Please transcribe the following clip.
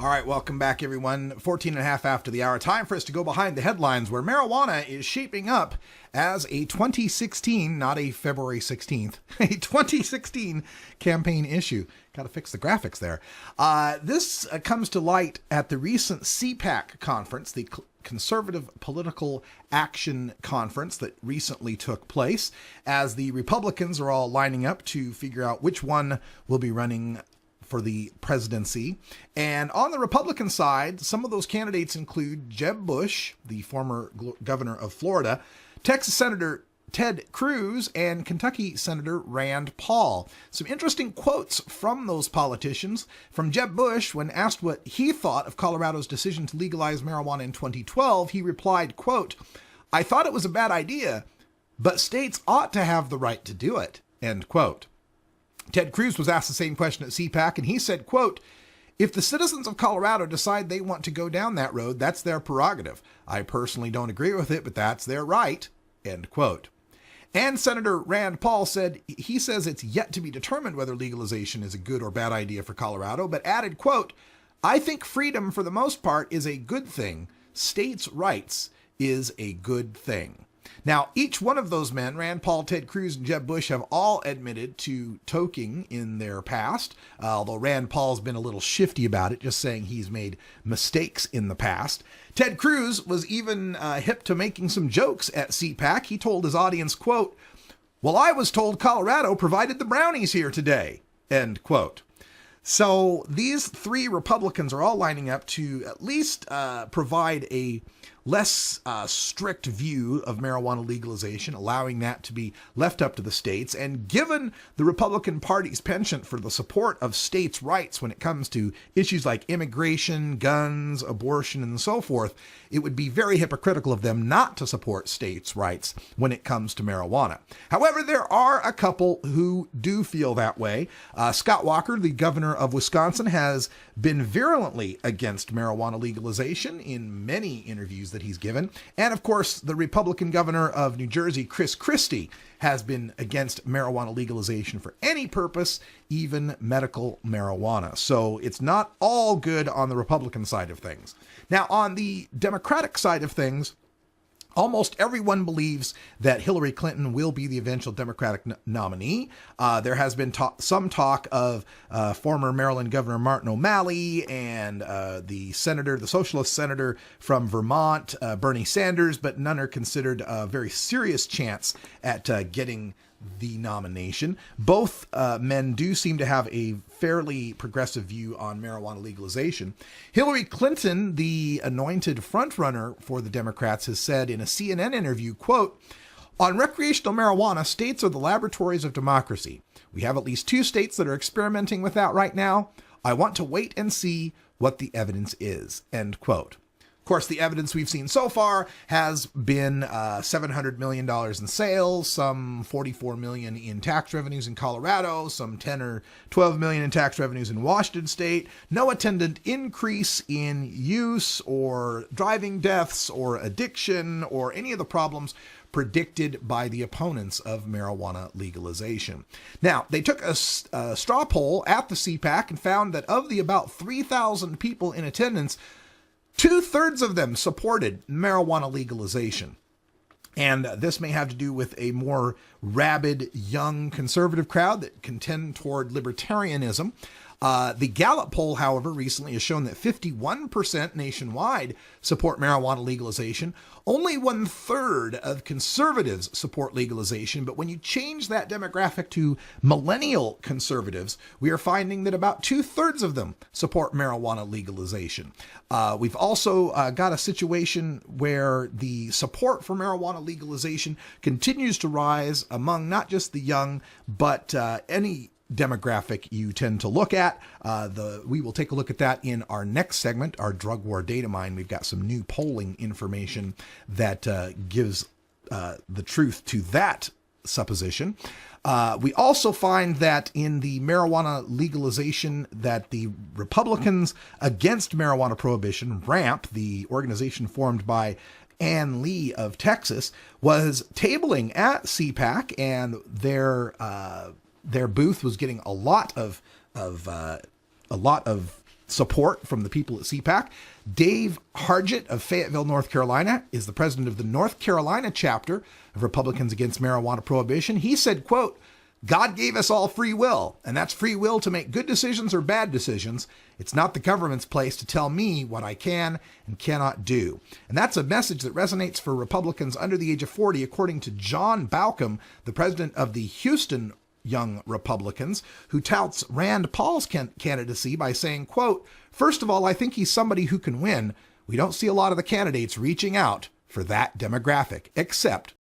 All right, welcome back, everyone. 14 and a half after the hour. Time for us to go behind the headlines where marijuana is shaping up as a 2016, not a February 16th, a 2016 campaign issue. Got to fix the graphics there. This comes to light at the recent CPAC conference, the Conservative Political Action Conference that recently took place, as the Republicans are all lining up to figure out which one will be running for the presidency. And on the Republican side, some of those candidates include Jeb Bush, the former governor of Florida, Texas Senator Ted Cruz, and Kentucky Senator Rand Paul. Some interesting quotes from those politicians. From Jeb Bush, when asked what he thought of Colorado's decision to legalize marijuana in 2012, he replied, quote, "I thought it was a bad idea, but states ought to have the right to do it," end quote. Ted Cruz was asked the same question at CPAC, and he said, quote, "If the citizens of Colorado decide they want to go down that road, that's their prerogative. I personally don't agree with it, but that's their right," end quote. And Senator Rand Paul said he says it's yet to be determined whether legalization is a good or bad idea for Colorado, but added, quote, "I think freedom for the most part is a good thing. States' rights is a good thing." Now, each one of those men, Rand Paul, Ted Cruz, and Jeb Bush, have all admitted to toking in their past, although Rand Paul's been a little shifty about it, just saying he's made mistakes in the past. Ted Cruz was even hip to making some jokes at CPAC. He told his audience, quote, "Well, I was told Colorado provided the brownies here today," end quote. So these three Republicans are all lining up to at least provide a less strict view of marijuana legalization, allowing that to be left up to the states. And given the Republican Party's penchant for the support of states' rights when it comes to issues like immigration, guns, abortion, and so forth, it would be very hypocritical of them not to support states' rights when it comes to marijuana. However, there are a couple who do feel that way. Scott Walker, the governor of Wisconsin, has been virulently against marijuana legalization in many interviews that he's given. And of course, the Republican governor of New Jersey, Chris Christie, has been against marijuana legalization for any purpose, even medical marijuana. So it's not all good on the Republican side of things. Now, on the Democratic side of things, almost everyone believes that Hillary Clinton will be the eventual Democratic nominee. There has been some talk of former Maryland Governor Martin O'Malley and the socialist senator from Vermont, Bernie Sanders, but none are considered a very serious chance at getting the nomination. Both men do seem to have a fairly progressive view on marijuana legalization. Hillary Clinton, the anointed frontrunner for the Democrats, has said in a CNN interview, quote, "On recreational marijuana, states are the laboratories of democracy. We have at least 2 states that are experimenting with that right now. I want to wait and see what the evidence is," end quote. Of course, the evidence we've seen so far has been $700 million in sales, some $44 million in tax revenues in Colorado, some 10 or 12 million in tax revenues in Washington state, no attendant increase in use or driving deaths or addiction or any of the problems predicted by the opponents of marijuana legalization. Now, they took a straw poll at the CPAC and found that of the about 3,000 people in attendance, 2/3 of them supported marijuana legalization. And this may have to do with a more rabid, young conservative crowd that can tend toward libertarianism. The Gallup poll, however, recently has shown that 51% nationwide support marijuana legalization. Only 1/3 of conservatives support legalization. But when you change that demographic to millennial conservatives, we are finding that about 2/3 of them support marijuana legalization. We've also got a situation where the support for marijuana legalization continues to rise among not just the young, but any demographic you tend to look at. We will take a look at that in our next segment, our drug war data mine. We've got some new polling information that gives the truth to that supposition. We also find that in the marijuana legalization that the Republicans against marijuana prohibition, RAMP, the organization formed by Ann Lee of Texas, was tabling at CPAC, and their booth was getting a lot of support from the people at CPAC. Dave Hargett of Fayetteville, North Carolina, is the president of the North Carolina chapter of Republicans Against Marijuana Prohibition. He said, quote, God gave us all free will, and that's free will to make good decisions or bad decisions. It's not the government's place to tell me what I can and cannot do. And that's a message that resonates for Republicans under the age of 40, according to John Bauckham, the president of the Houston Young Republicans, who touts Rand Paul's candidacy by saying, quote, first of all, I think he's somebody who can win. We don't see a lot of the candidates reaching out for that demographic, except